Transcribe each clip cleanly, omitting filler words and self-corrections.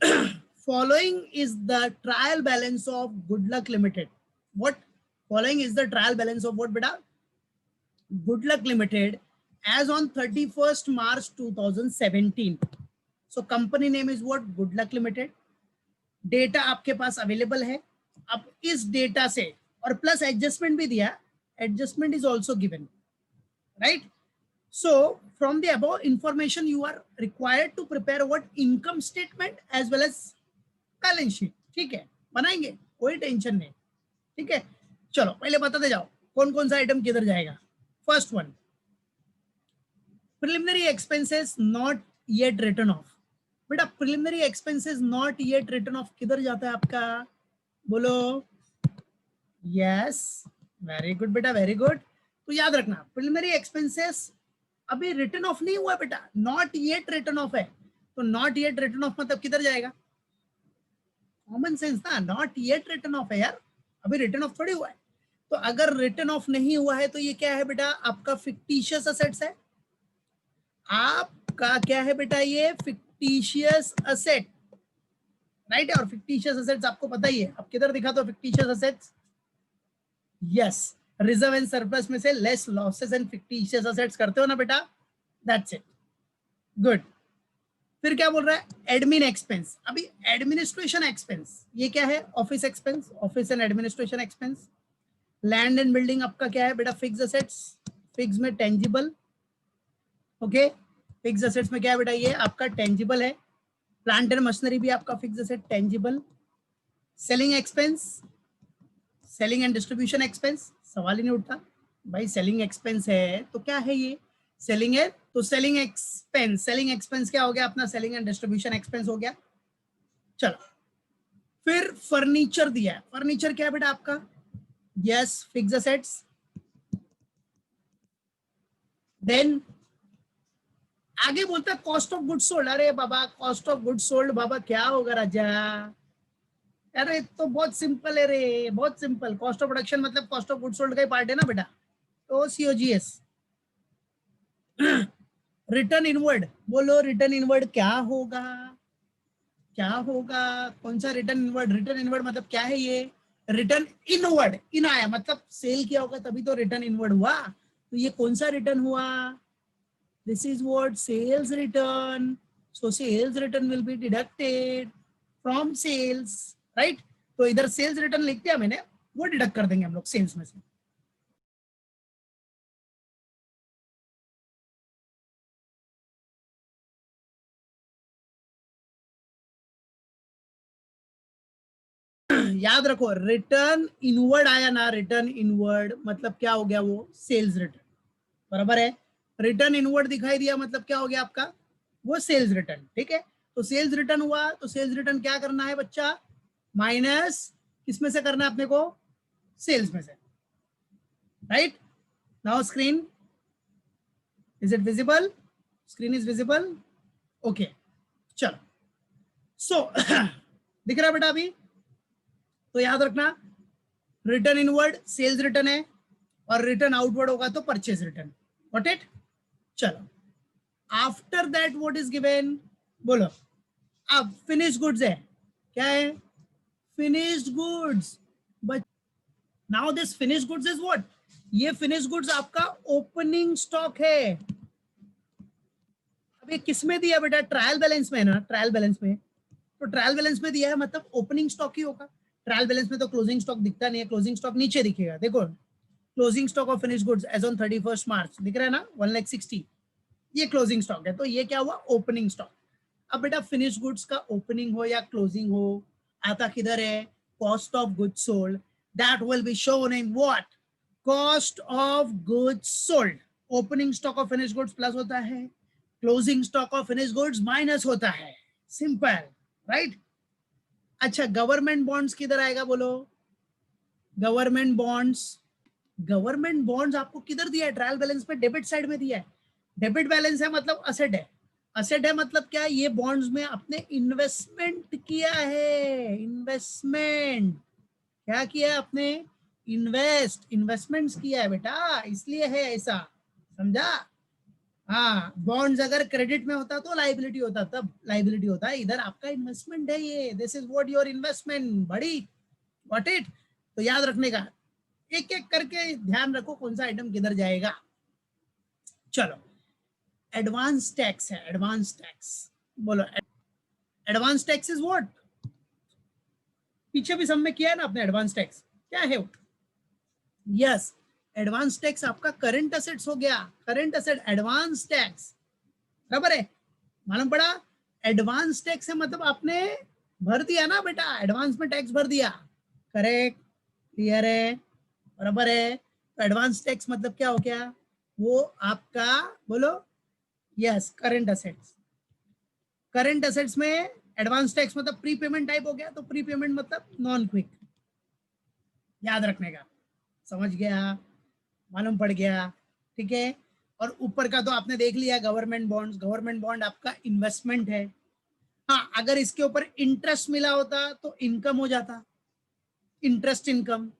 Following is the trial balance of Good Luck Limited. What? Following is the trial balance of what, beta? Good Luck Limited as on 31st March 2017. So company name is what? Good Luck Limited. Data आपके पास available है. अब इस data से और plus adjustment भी दिया, adjustment is also given, right. So from the above information you are required to prepare what income statement as well as balance sheet. ठीक है, बनाएंगे, कोई टेंशन नहीं. ठीक है, चलो पहले बताते जाओ कौन कौन सा आइटम किधर जाएगा. First one, preliminary expenses not yet written off. बेटा preliminary expenses not yet written off किधर जाता है आपका? बोलो. यस, वेरी गुड बेटा, वेरी गुड. तो याद रखना प्रिलिमिनरी एक्सपेंसेस अभी रिटर्न ऑफ नहीं हुआ बेटा, नॉट येट रिटर्न ऑफ है. तो नॉट येट रिटर्न ऑफ मतलब किधर जाएगा? कॉमन सेंस ना, नॉट येट रिटर्न ऑफ है यार, अभी रिटर्न ऑफ थोड़ी हुआ है. तो अगर रिटर्न ऑफ नहीं हुआ है तो ये क्या है बेटा? आपका फिक्टिशियस असेट्स है. आपका क्या है बेटा? ये फिक्टिशियस असेट, राइट. और फिक्टिशियस असेट्स आपको पता ही है. अब किधर दिखा दो fictitious assets? Yes, reserve and surplus में से less losses and fictitious assets करते हो ना बेटा, दैट्स इट. गुड. फिर क्या बोल रहा है? Admin expense. अभी एडमिनिस्ट्रेशन एक्सपेंस ये क्या है? Office expense, office and administration expense. Land and building आपका क्या है बेटा? Fix assets. फिक्स में टेंजिबल. ओके, फिक्स असेट्स में क्या है बेटा? ये आपका टेंजिबल है. प्लांट एंड मशीनरी भी आपका fix asset, tangible. Selling expense, selling and distribution expense, सवाल ही नहीं उठता भाई. सेलिंग एक्सपेंस है तो क्या है ये? सेलिंग है तो सेलिंग एक्सपेंस. सेलिंग एक्सपेंस क्या हो गया अपना? सेलिंग एंड डिस्ट्रीब्यूशन एक्सपेंस हो गया. चलो, फिर फर्नीचर दिया है. फर्नीचर क्या है बेटा आपका? Yes, fix assets. देन आगे बोलता है कॉस्ट ऑफ गुड्स सोल्ड. अरे बाबा, कॉस्ट ऑफ गुड्स सोल्ड बाबा क्या होगा राजा? अरे तो बहुत सिंपल है रे, बहुत सिंपल. कॉस्ट ऑफ प्रोडक्शन मतलब कॉस्ट ऑफ गुड्स सोल्ड का ही पार्ट है ना बेटा. तो सीओजीएस. Return inward. बोलो रिटर्न इनवर्ड क्या होगा? क्या होगा? कौन सा रिटर्न इनवर्ड? रिटर्न इनवर्ड मतलब क्या है ये? Return inward. इन आया मतलब सेल किया होगा तभी तो रिटर्न इनवर्ड हुआ. तो ये कौन सा रिटर्न हुआ? This is what sales return. So sales return will be deducted from sales, right? तो इधर सेल्स रिटर्न लिख दिया मैंने, वो डिडक्ट कर देंगे हम लोग सेल्स में से. याद रखो रिटर्न इनवर्ड आया ना, रिटर्न इनवर्ड मतलब क्या हो गया? वो सेल्स रिटर्न, बराबर है. रिटर्न इनवर्ड दिखाई दिया मतलब क्या हो गया आपका? वो सेल्स रिटर्न. ठीक है, तो सेल्स रिटर्न हुआ तो सेल्स रिटर्न क्या करना है बच्चा? माइनस किसमें से करना है अपने को? सेल्स में से, right. Now screen, is it visible? Screen is visible? Okay, चलो. सो दिख रहा है बेटा अभी? तो याद रखना रिटर्न इनवर्ड सेल्स रिटर्न है और रिटर्न आउटवर्ड होगा तो परचेज रिटर्न. Got it? चलो, after that what is given? बोलो. अब फिनिश गुड्स है. क्या है? Finished goods. But now this finish goods is what? ये फिनिश गुड्स आपका ओपनिंग स्टॉक है. अब ये किस में दिया बेटा? ट्रायल बैलेंस में है ना, ट्रायल बैलेंस में. तो ट्रायल बैलेंस में दिया है मतलब ओपनिंग स्टॉक ही होगा. ट्रायल बैलेंस में तो क्लोजिंग स्टॉक दिखता नहीं है. क्लोजिंग स्टॉक नीचे दिखेगा, देखो. Closing stock of finish goods as on 31st March दिख रहा है ना, 1,60,000. ये क्लोजिंग स्टॉक है. तो ये क्या हुआ? Opening stock. अब बेटा फिनिश गुड्स का ओपनिंग हो या क्लोजिंग हो, आता किधर है? Cost of goods sold. That will be shown in what? Cost of goods sold. Opening stock of finish goods plus होता है, closing stock of finish goods minus होता है. Simple, right. अच्छा, गवर्नमेंट बॉन्ड्स किधर आएगा? बोलो. Government bonds. गवर्नमेंट बॉन्ड्स आपको किधर दिया है? ट्रायल बैलेंस में डेबिट साइड में दिया है. डेबिट बैलेंस है मतलब असेट है. असेट है मतलब क्या? ये बॉन्ड्स में आपने इन्वेस्टमेंट किया है. इन्वेस्टमेंट क्या किया है आपने? इन्वेस्टमेंट्स किया है बेटा, इसलिए है ऐसा. समझा? हाँ, बॉन्ड्स अगर क्रेडिट में होता तो लाइबिलिटी होता, तब लाइबिलिटी होता है। इधर आपका इन्वेस्टमेंट है ये, this is what your investment बड़ी, व्हाट इट। तो याद रखने का, एक एक करके ध्यान रखो कौन सा आइटम किधर जाएगा। चलो, एडवांस टैक्स है, एडवांस टैक्स बोलो। एडवांस टैक्स इज व्हाट, पीछे भी सब में किया है ना आपने। एडवांस टैक्स क्या है वो? यस, एडवांस टैक्स आपका करंट असेट्स हो गया, करंट असेट एडवांस टैक्स, बराबर है, मालूम पड़ा। एडवांस टैक्स है मतलब आपने भर दिया ना बेटा, एडवांस में टैक्स भर दिया, करेक्ट, क्लियर है, बराबर है। तो एडवांस टैक्स मतलब क्या हो गया, वो आपका, बोलो, yes, current assets. Current assets में एडवांस टैक्स मतलब प्री पेमेंट टाइप हो गया, तो प्री पेमेंट मतलब नॉन क्विक, याद रखने का, समझ गया, मालूम पड़ गया, ठीक है। और ऊपर का तो आपने देख लिया, गवर्नमेंट बॉन्ड्स, गवर्नमेंट बॉन्ड आपका इन्वेस्टमेंट है। हाँ, अगर इसके ऊपर इंटरेस्ट मिला होता तो इनकम हो जाता, इंटरेस्ट इनकम,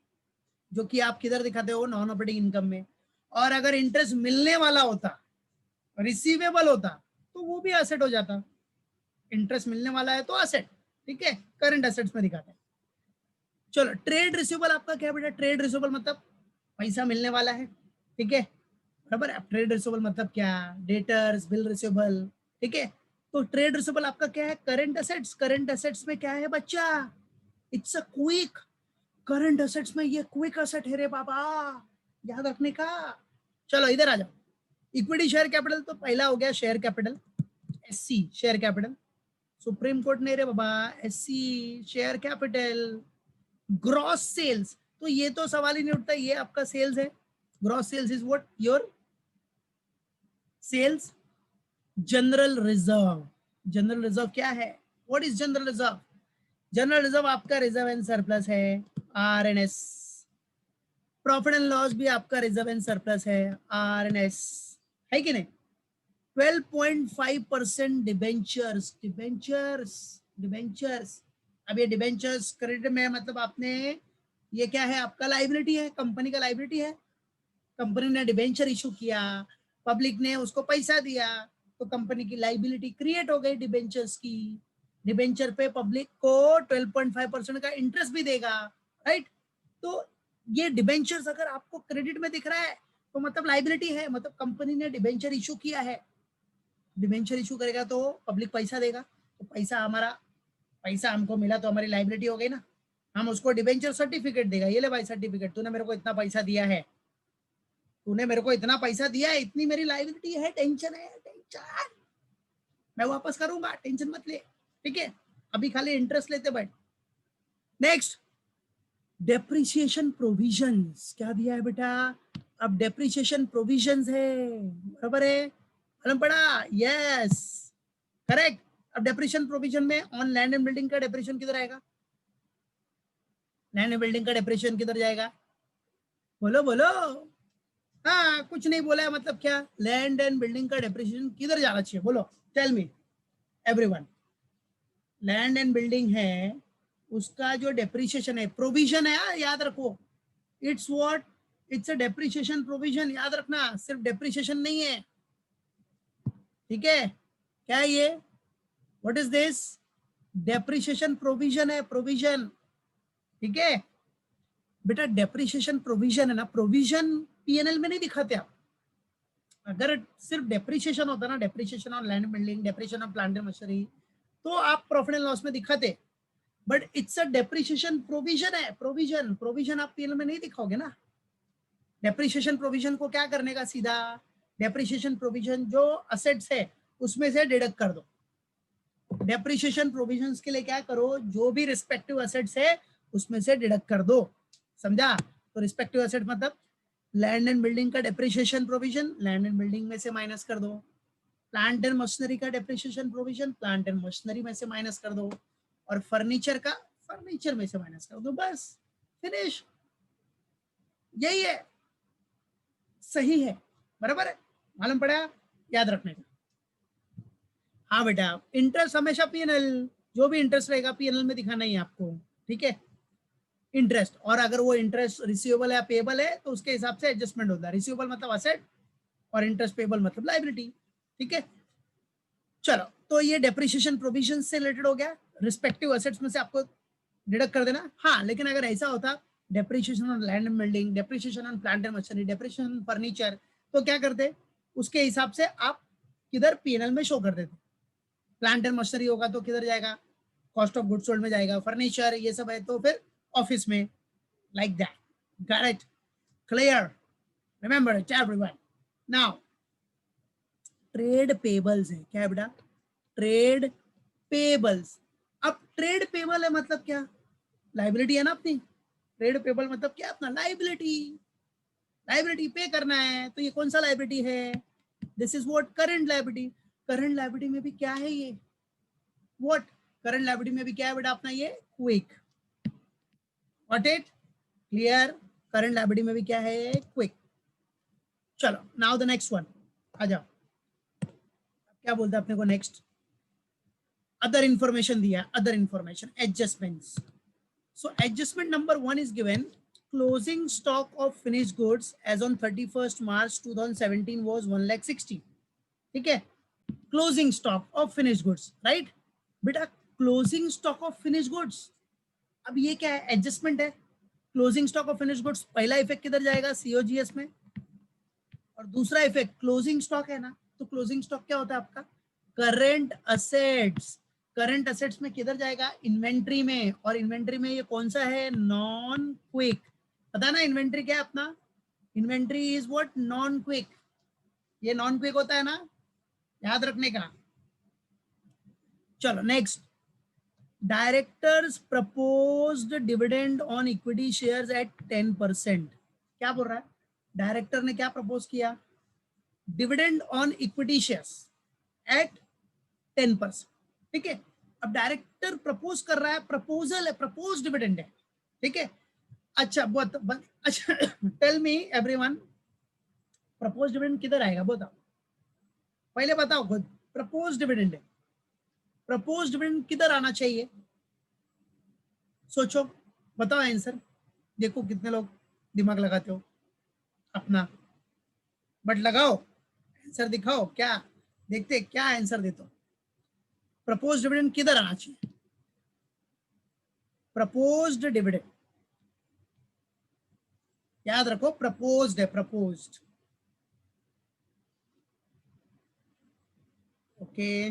जो कि आप किधर दिखाते हो, नॉन ऑपरेटिंग इनकम में। और अगर इंटरेस्ट मिलने वाला होता, रिसीवेबल होता, तो वो भी एसेट हो जाता। इंटरेस्ट मिलने वाला है तो एसेट, ठीक है, करंट एसेट्स में दिखाते हैं। चलो, ट्रेड रिसीवेबल आपका क्या बेटा, ट्रेड रिसीवेबल मतलब पैसा मिलने वाला है, ठीक है, बराबर है। ट्रेड रिसीवेबल मतलब क्या, डेटर्स, बिल रिसीवेबल, ठीक है। तो ट्रेड रिसीवेबल आपका क्या है, करंट एसेट्स। करंट एसेट्स में क्या है बच्चा, it's a quick, current assets में ये क्विक एसेट है रे बाबा, याद रखने का। चलो इधर आ जाओ, इक्विटी शेयर कैपिटल तो पहला हो गया, share capital, SC share capital, supreme court ने रे बाबा, SC share capital. Gross sales, तो ये तो सवाल ही नहीं उठता, ये आपका सेल्स है। Gross sales is what, your sales. General reserve, general reserve क्या है, what is general reserve, general reserve आपका रिजर्व एंड सरप्लस है, आरएनएस। प्रॉफिट एंड लॉस भी आपका रिजर्व एंड सरप्लस है, आरएनएस, है कि नहीं। 12.5% डिबेंचर्स, डिबेंचर्स, डिबेंचर्स। अब ये डिबेंचर्स क्रेडिट में मतलब आपने, ये क्या है आपका, लाइबिलिटी है, कंपनी का लाइबिलिटी है। कंपनी ने डिबेंचर इशू किया, पब्लिक ने उसको पैसा दिया, तो कंपनी की लाइबिलिटी क्रिएट हो गई डिबेंचर्स की। डिबेंचर पे पब्लिक को 12.5% का इंटरेस्ट भी देगा, राइट। तो ये डिबेंचर्स अगर आपको क्रेडिट में दिख रहा है तो मतलब लाइबिलिटी है, मतलब कंपनी ने डिबेंचर इशू किया है। डिबेंचर इशू करेगा तो पब्लिक पैसा देगा, तो पैसा हमारा, पैसा हमको मिला तो हमारी लाइबिलिटी हो गई ना। हम उसको डिबेंचर सर्टिफिकेट देगा, ये ले भाई सर्टिफिकेट, तूने मेरे को इतना पैसा दिया है, तूने मेरे को इतना पैसा दिया है, इतनी मेरी लाइबिलिटी है, टेंशन है, टेंशन, मैं वापस करूंगा, टेंशन मत ले, ठीक है, अभी खाली इंटरेस्ट लेते बैठ। नेक्स्ट, डेप्रिसिएशन प्रोविजंस, क्या दिया है बेटा, अब डेप्रिसिएशन प्रोविजंस है, बराबर है, मालूम पड़ा, यस, करेक्ट। अब डेप्रिसिएशन प्रोविजन में ऑन लैंड एंड बिल्डिंग का डेप्रिसिएशन किधर आएगा, लैंड एंड बिल्डिंग का डेप्रिसिएशन किधर जाएगा, बोलो बोलो। हाँ, कुछ नहीं बोला है, मतलब क्या, लैंड एंड बिल्डिंग का डेप्रिसिएशन किधर जाना चाहिए, बोलो, tell me everyone. Land and building है, उसका जो डेप्रिसिएशन है, प्रोविजन है, याद रखो, it's what, it's a depreciation provision, याद रखना, सिर्फ डेप्रिसिएशन नहीं है, ठीक है। क्या है ये, what is this, depreciation provision है, प्रोविजन, ठीक है बेटा। डेप्रिसिएशन प्रोविजन है ना, प्रोविजन पीएनएल में नहीं दिखाते आप। अगर सिर्फ डेप्रिसिएशन होता ना, depreciation on land building, depreciation of plant and machinery, तो आप प्रॉफिट एंड लॉस में दिखाते, but it's a depreciation provision है, प्रोविजन, प्रोविजन आप पीएनएल में नहीं दिखाओगे ना। डेप्रिसिएशन प्रोविजन को क्या करने का, सीधा डेप्रिसिएशन प्रोविजन जो असेट्स है उसमें से डिडक्ट कर दो। डेप्रिसिएशन प्रोविजंस के लिए क्या करो, जो भी रिस्पेक्टिव एसेट्स है उसमें से डिडक्ट कर दो, समझा। तो रिस्पेक्टिव एसेट मतलब लैंड एंड बिल्डिंग का depreciation provision, land and building में से माइनस कर दो। प्लांट एंड मशीनरी का depreciation provision, plant and machinery में से माइनस कर दो। और फर्नीचर का, फर्नीचर में से माइनस कर दो, बस फिनिश, यही है, सही है, बराबर है, मालूम पड़ा, याद रखने का। हाँ बेटा, इंटरेस्ट हमेशा पीएनएल, जो भी इंटरेस्ट रहेगा पीएनएल में दिखाना ही आपको, ठीक है, इंटरेस्ट। और अगर वो इंटरेस्ट रिसीवेबल या पेबल है तो उसके हिसाब से एडजस्टमेंट होता है। रिसीवेबल मतलब असेट, और इंटरेस्ट पेबल मतलब लाइबिलिटी, ठीक है। चलो, तो ये डेप्रिसिएशन प्रोविजन से रिलेटेड हो गया, रिस्पेक्टिव एसेट्स में से आपको डिडक्ट कर देना। हाँ, लेकिन अगर ऐसा होता depreciation on land and building, depreciation on plant and machinery, depreciation on furniture, तो क्या करते, उसके हिसाब से आप किधर पीएनएल में शो कर देते। प्लांट एंड मशीनरी होगा तो किधर जाएगा, कॉस्ट ऑफ गुड्स सोल्ड में जाएगा, फर्नीचर ये सब है तो फिर ऑफिस में, like that. Got it? Clear? Remember it everyone. Now trade payables है, क्या है बेटा, ट्रेड पेबल्स। अब ट्रेड पेबल है मतलब क्या, लाइबिलिटी है ना अपनी। ट्रेड पेबल मतलब क्या, अपना लाइबिलिटी, लाइबिलिटी पे करना है, तो ये कौन सा लाइबिलिटी है, this is what current liability. Current liability में भी क्या है ये, व्हाट, करंट लाइबिलिटी में भी क्या है बेटा अपना ये quick, what it, clear? Current liability में भी क्या है, क्विक। चलो नाउ द नेक्स्ट वन, आ जाओ, क्या बोलते हैं अपने को नेक्स्ट, अदर इंफॉर्मेशन दिया, other information, adjustments. So adjustment number 1 is given, closing stock of finished goods as on 31st March 2017 was 1,60,000, ठीक है, closing stock of finish goods, right बेटा, closing stock of finish goods. अब ये क्या है, adjustment है, closing stock of finish goods, पहला effect किधर जाएगा, सीओजीएस में, और दूसरा इफेक्ट क्लोजिंग स्टॉक है ना, तो क्लोजिंग स्टॉक क्या होता है आपका, करंट असेट्स। करंट असेट्स में किधर जाएगा, इन्वेंट्री में, और इन्वेंट्री में ये कौन सा है, नॉन क्विक, पता ना इन्वेंट्री क्या है अपना, inventory is what, non quick, ये नॉन क्विक होता है ना, याद रखने का। चलो next, directors proposed dividend on equity shares at 10%, क्या बोल रहा है, डायरेक्टर ने क्या प्रपोज किया, dividend on equity shares at 10%, ठीक है। अब डायरेक्टर प्रपोज कर रहा है, प्रपोजल है, प्रपोज डिविडेंड है, ठीक है। अच्छा अच्छा tell me everyone, propose dividend किधर आएगा बताओ, पहले बताओ खुद, प्रपोज डिविडेंड है, प्रपोज डिविडेंड किधर आना चाहिए, सोचो, बताओ आंसर, देखो कितने लोग दिमाग लगाते हो अपना, बट लगाओ, आंसर दिखाओ, क्या देखते, क्या आंसर देते हो, प्रपोज डिविडेंड किधर आना चाहिए, प्रपोज्ड डिविडेंड, याद रखो प्रपोज्ड है, proposed, okay,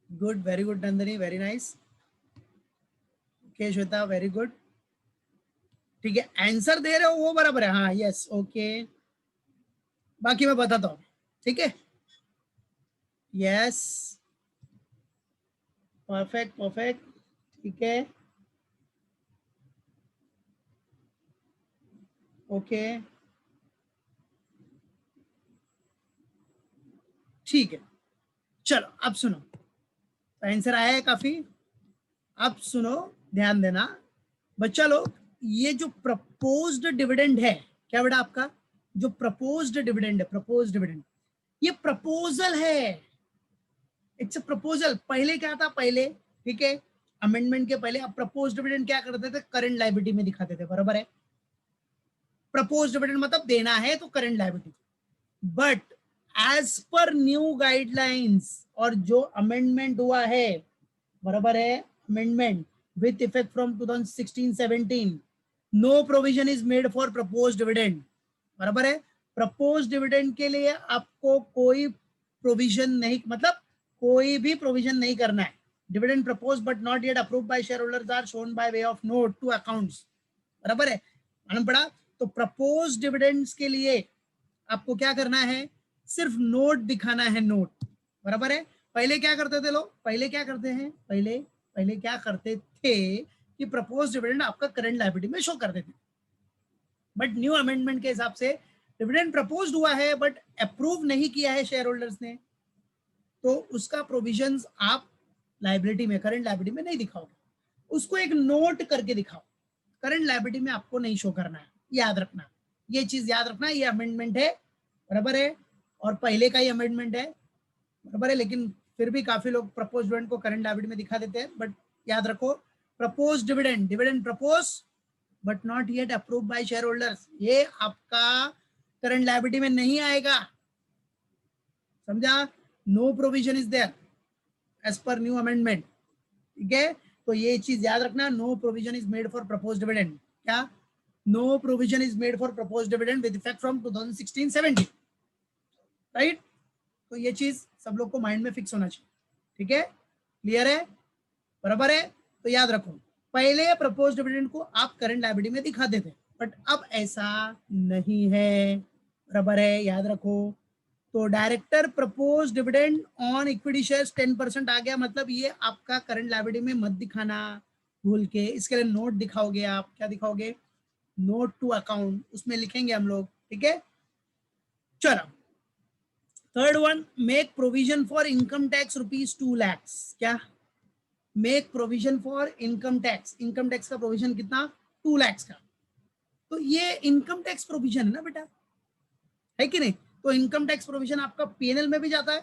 good, very good Nandini, very nice, okay Shweta, very good, ठीक है, आंसर दे रहे हो वो बराबर है, हाँ यस, ओके, बाकी मैं बताता हूँ, ठीक है, यस, परफेक्ट परफेक्ट, ठीक है, ओके, ठीक है। चलो अब सुनो, आंसर आया है काफी, अब सुनो, ध्यान देना बच्चा लोग, ये जो प्रपोज्ड डिविडेंड है, क्या बेटा आपका जो प्रपोज्ड डिविडेंड है, प्रपोज्ड डिविडेंड, ये प्रपोजल है, इट्स अ प्रपोजल। पहले क्या था, पहले, ठीक है, अमेंडमेंट के पहले, अब प्रपोज्ड डिविडेंड क्या करते थे, करंट लायबिलिटी में दिखाते थे, बराबर है, प्रपोज्ड डिविडेंड मतलब देना है तो current liability, but as per new guidelines, और जो अमेंडमेंट हुआ है, बराबर है, amendment with effect from 2016-17, no provision is made for proposed dividend, बराबर है, प्रपोज्ड डिविडेंड के लिए आपको कोई प्रोविजन नहीं, मतलब कोई भी प्रोविजन नहीं करना है, dividend propose but not yet approved by share holders are shown by way of note to accounts, बराबर है, मालूम पड़ा। तो प्रपोज डिविडेंड्स के लिए आपको क्या करना है, सिर्फ नोट दिखाना है, नोट, बराबर है। पहले क्या करते थे लोग, पहले क्या करते हैं, पहले पहले क्या करते थे कि प्रपोज डिविडेंड आपका करंट लायबिलिटी में शो कर देते, बट न्यू अमेंडमेंट के हिसाब से डिविडेंड प्रपोज्ड हुआ है बट अप्रूव नहीं किया है शेयर होल्डर्स ने, तो उसका प्रोविजंस आप लायबिलिटी में, करंट लायबिलिटी में नहीं दिखाओगे, उसको एक नोट करके दिखाओ, करंट लायबिलिटी में आपको नहीं शो करना है, याद रखना, ये चीज याद रखना, ये अमेंडमेंट है, बराबर है, और पहले का ही अमेंडमेंट है, बराबर है, लेकिन फिर भी काफी लोग प्रपोज डिविडेंड को करंट लायबिलिटी में दिखा देते हैं, बट याद रखो, propose dividend, dividend propose but not yet approve by share holders, ये आपका करंट लायबिलिटी में नहीं आएगा, समझा? No provision is there as per new amendment, ठीक है? तो ये चीज याद रखना, no provision is made for proposed dividend. क्या? No provision is made for proposed dividend with effect from 2016-17, right? तो ये चीज सब लोग को माइंड में फिक्स होना चाहिए, ठीक है? क्लियर है? बराबर है? तो याद रखो, पहले प्रपोज्ड डिविडेंड को आप करंट लायबिलिटी में दिखाते थे, बट अब ऐसा नहीं है, बराबर है? याद रखो। तो director propose dividend on equity shares 10% आ गया, मतलब ये आपका करंट लायबिलिटी में मत दिखाना भूल के। इसके लिए नोट दिखाओगे आप, क्या दिखाओगे? नोट टू अकाउंट, उसमें लिखेंगे हम लोग, ठीक है? चलो, third one, make provision for income tax ₹2 lakh. क्या? Make provision for income tax. Income tax का प्रोविजन कितना? 2 लाख का। तो ये इनकम टैक्स प्रोविजन है ना बेटा, है कि नहीं? तो इनकम टैक्स प्रोविजन आपका पीएनएल में भी जाता है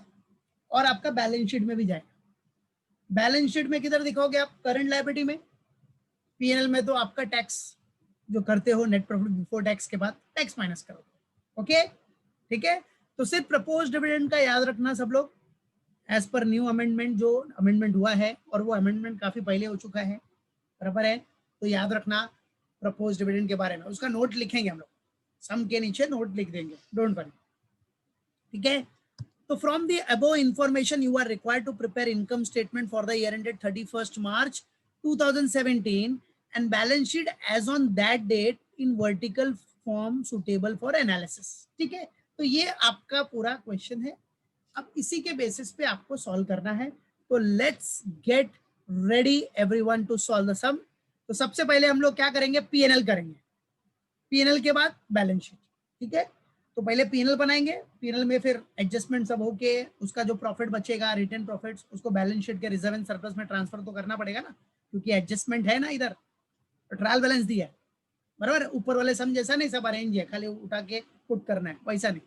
और आपका बैलेंस शीट में भी जाएगा। बैलेंस शीट में किधर दिखाओगे आप? करंट लायबिलिटी में। पीएनएल में तो आपका टैक्स जो करते हो नेट प्रॉफिट बिफोर टैक्स के बाद टैक्स माइनस करोगे, ओके? ठीक है? तो सिर्फ प्रपोज डिविडेंड का याद रखना सब लोग, एज पर न्यू अमेंडमेंट, जो अमेंडमेंट हुआ है, और वो अमेंडमेंट काफी पहले हो चुका है, बराबर है? तो याद रखना प्रपोज डिविडेंड के बारे में, उसका नोट लिखेंगे हम लोग, सम के नीचे नोट लिख देंगे, डोंट वरी, ठीक है? तो from the above information you are required to prepare income statement for the year ended 31st March 2017 and balance sheet as on that date in vertical form suitable for analysis, ठीक है? तो ये आपका पूरा question है, अब इसी के बेसिस पे आपको सॉल्व करना है। तो let's get ready everyone to solve the sum. तो सबसे पहले हम लोग क्या करेंगे? पीएनएल करेंगे, पीएनएल के बाद बैलेंस शीट, ठीक है? तो पहले पीएनएल बनाएंगे, पीएनएल में फिर एडजस्टमेंट सब होके उसका जो प्रॉफिट बचेगा, रिटर्न प्रॉफिट्स, उसको बैलेंस शीट के रिजर्व एंड सरप्लस में ट्रांसफर तो करना पड़ेगा ना, क्योंकि एडजस्टमेंट है ना इधर, तो ट्रायल बैलेंस दिया है, बराबर? ऊपर वाले सम जैसा नहीं सब अरेंज है, खाली उठा के पुट करना है, वैसा नहीं,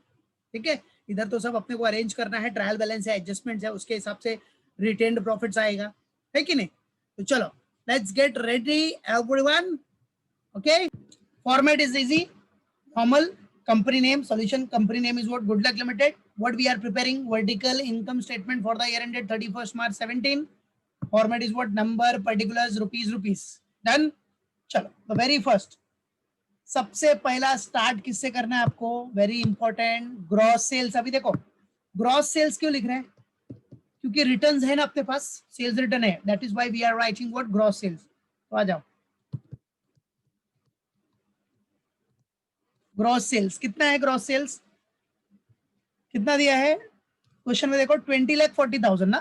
ठीक है? इधर तो सब अपने को अरेंज करना है, ट्रायल बैलेंस है, एडजस्टमेंट है, उसके हिसाब से रिटेन्ड प्रॉफिट्स आएगा, है कि नहीं? तो चलो let's get ready everyone, okay? Format is easy, normal, company name, solution company name is what? Good Luck Limited. What we are preparing? Vertical income statement for the year ended 31st March 17. Format is what? Number, particulars, rupees. Done? चलो, the very first, सबसे पहला start किससे करना है आपको? Very important, gross sales. अभी देखो gross sales क्यों लिख रहे हैं? क्योंकि रिटर्न्स है ना अपने पास, सेल्स रिटर्न है, that is why we are writing what? Gross sales. तो आ जाओ, ग्रॉस सेल्स कितना है? ग्रॉस सेल्स कितना दिया है क्वेश्चन में? देखो 20,40,000 ना,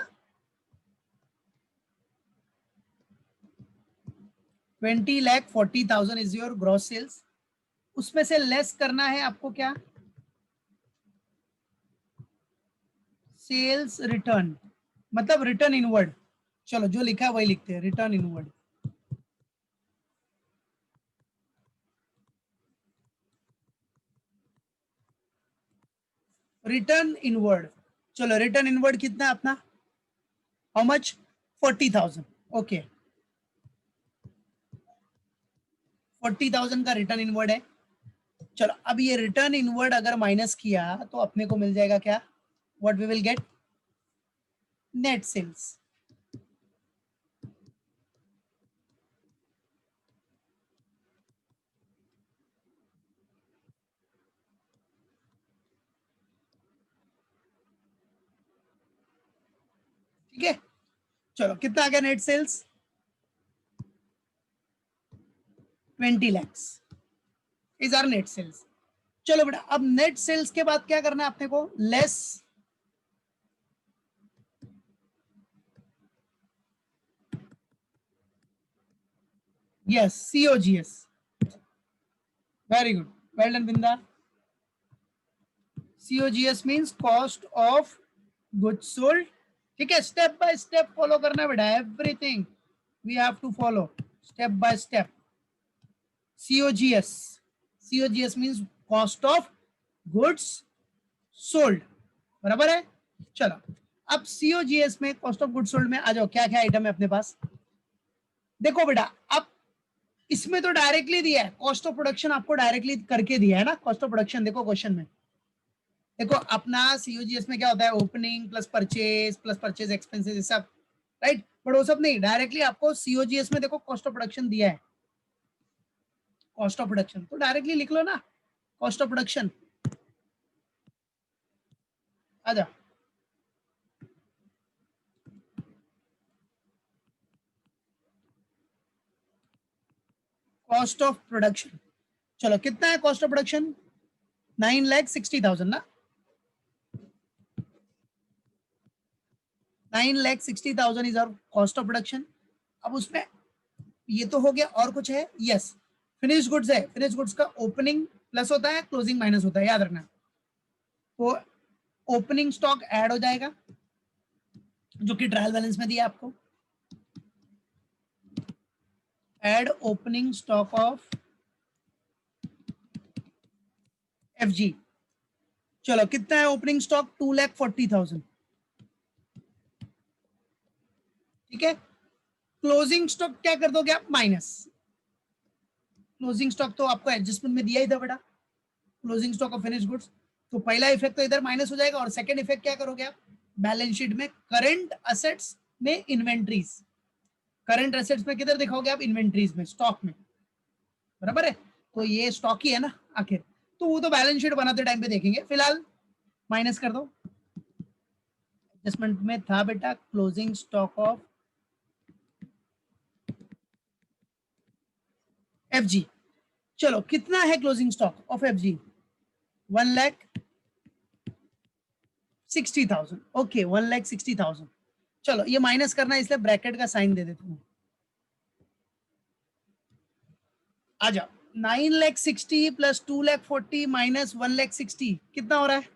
20,40,000 इज योर ग्रॉस सेल्स। उसमें से लेस करना है आपको क्या? सेल्स रिटर्न, मतलब रिटर्न इनवर्ड। चलो जो लिखा है वही लिखते हैं, रिटर्न इनवर्ड। रिटर्न इनवर्ड, चलो रिटर्न इनवर्ड कितना अपना? How much? 40,000, ओके? 40,000 का रिटर्न इनवर्ड है। चलो अब ये रिटर्न इनवर्ड अगर माइनस किया तो अपने को मिल जाएगा क्या? What we will get? Net sales. ठीक है, चलो कितना आ गया net sales? 20 lakhs is our net sales. चलो बेटा, अब नेट सेल्स के बाद क्या करना है अपने को? Less yes, COGS. Very good, well done Binda. COGS means cost of goods sold, ठीक है? स्टेप बाय स्टेप फॉलो करना बेटा, everything we have to follow step by step. COGS, COGS means cost of goods sold, बराबर है? चलो अब COGS में, cost of goods sold में आ जाओ, क्या क्या आइटम है अपने पास? देखो बेटा, अब इसमें तो डायरेक्टली दिया है, कॉस्ट ऑफ प्रोडक्शन आपको डायरेक्टली करके दिया है ना, कॉस्ट ऑफ प्रोडक्शन देखो क्वेश्चन में, देखो अपना सीओजीएस में क्या होता है, ओपनिंग प्लस परचेज एक्सपेंसेस सब, राइट, बट वो सब नहीं, डायरेक्टली आपको सीओजीएस में देखो कॉस्ट ऑफ प्रोडक्शन दिया है, कॉस्ट ऑफ प्रोडक्शन तो डायरेक्टली लिख लो ना, कॉस्ट ऑफ प्रोडक्शन, आजा, कॉस्ट ऑफ प्रोडक्शन, चलो कितना है कॉस्ट ऑफ प्रोडक्शन, 9,60,000 ना, 9,60,000 is our cost of production. अब उसमें ये तो हो गया, और कुछ है, यस, फिनिश गुड्स है, फिनिश गुड्स का ओपनिंग प्लस होता है, क्लोजिंग माइनस होता है, याद रखना। तो ओपनिंग स्टॉक ऐड हो जाएगा जो कि ट्रायल बैलेंस में दिया आपको, add opening stock of FG, चलो कितना है ओपनिंग स्टॉक, 2,40,000, ठीक है। क्लोजिंग स्टॉक क्या कर दोगे आप, माइनस, क्लोजिंग स्टॉक तो आपको एडजस्टमेंट में दिया ही था बेटा, closing stock of finish goods, तो पहला इफेक्ट तो इधर माइनस हो जाएगा, और सेकंड इफेक्ट क्या करोगे आप, बैलेंस शीट में करंट असेट्स में इन्वेंट्रीज, करंट असेट्स में किधर दिखाओगे आप, इन्वेंट्रीज में, स्टॉक में, बराबर है, तो ये स्टॉक ही है ना आखिर, तो वो तो बैलेंस शीट बनाते टाइम पे देखेंगे, फिलहाल माइनस कर दो, एडजस्टमेंट में था बेटा क्लोजिंग स्टॉक ऑफ एफजी, चलो कितना है closing stock of FG, 1,60,000, okay 1,60,000, चलो ये माइनस करना है इसलिए ब्रैकेट का साइन दे देता हूं, आ जाओ, 9,60,000 प्लस 2,40,000 माइनस 1,60,000 कितना हो रहा है,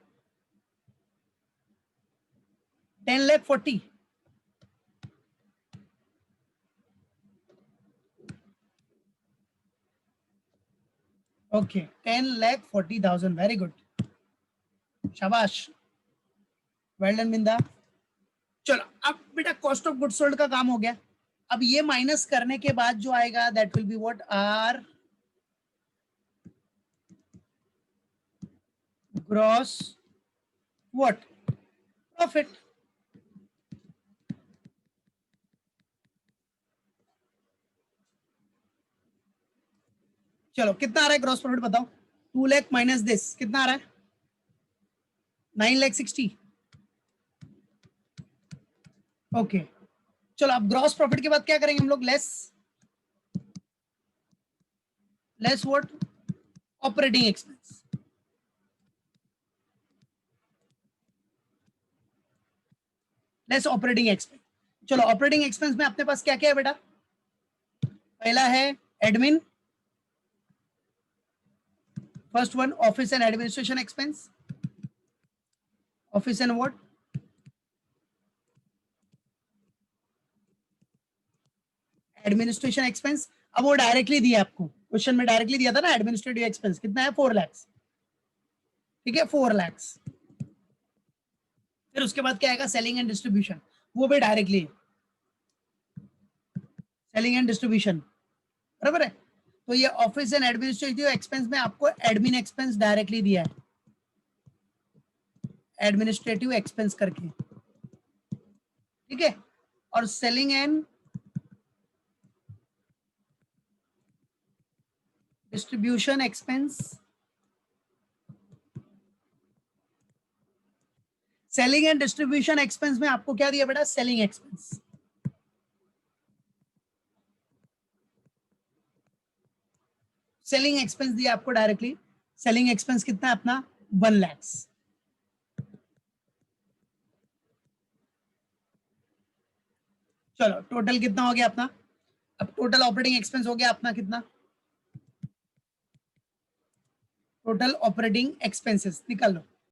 10,40,000, ओके 10,40,000, वेरी गुड, शाबाश, वेल डन बिंदा। चलो अब बेटा कॉस्ट ऑफ गुड्स सोल्ड का काम हो गया, अब ये माइनस करने के बाद जो आएगा that will be what, our gross what profit, चलो कितना आ रहा है ग्रॉस प्रॉफिट बताओ, 2 लाख माइनस दिस कितना आ रहा है, 9,60,000, ओके, चलो अब ग्रॉस प्रॉफिट के बाद क्या करेंगे हम लोग, less what, operating expense, less operating expense, चलो ऑपरेटिंग एक्सपेंस में अपने पास क्या क्या है बेटा, पहला है admin, first one office and administration expense, office and what, administration expense, अब वो डायरेक्टली दिया आपको क्वेश्चन में, डायरेक्टली दिया था ना, एडमिनिस्ट्रेटिव एक्सपेंस कितना है, 4 लाख, ठीक है 4 लाख, फिर उसके बाद क्या आएगा, सेलिंग एंड डिस्ट्रीब्यूशन, वो भी डायरेक्टली, सेलिंग एंड डिस्ट्रीब्यूशन, बराबर है, तो ये ऑफिस एंड एडमिनिस्ट्रेटिव एक्सपेंस में आपको एडमिन एक्सपेंस डायरेक्टली दिया है, एडमिनिस्ट्रेटिव एक्सपेंस करके, ठीक है, और selling and distribution expense, selling and distribution expense में आपको क्या दिया बेटा, सेलिंग एक्सपेंस, सेलिंग एक्सपेंस दिया आपको डायरेक्टली, सेलिंग एक्सपेंस कितना है अपना, 1 लाख, चलो टोटल कितना हो गया अपना, अब टोटल ऑपरेटिंग एक्सपेंस हो गया अपना कितना, टोटल ऑपरेटिंग एक्सपेंसेस निकाल लो,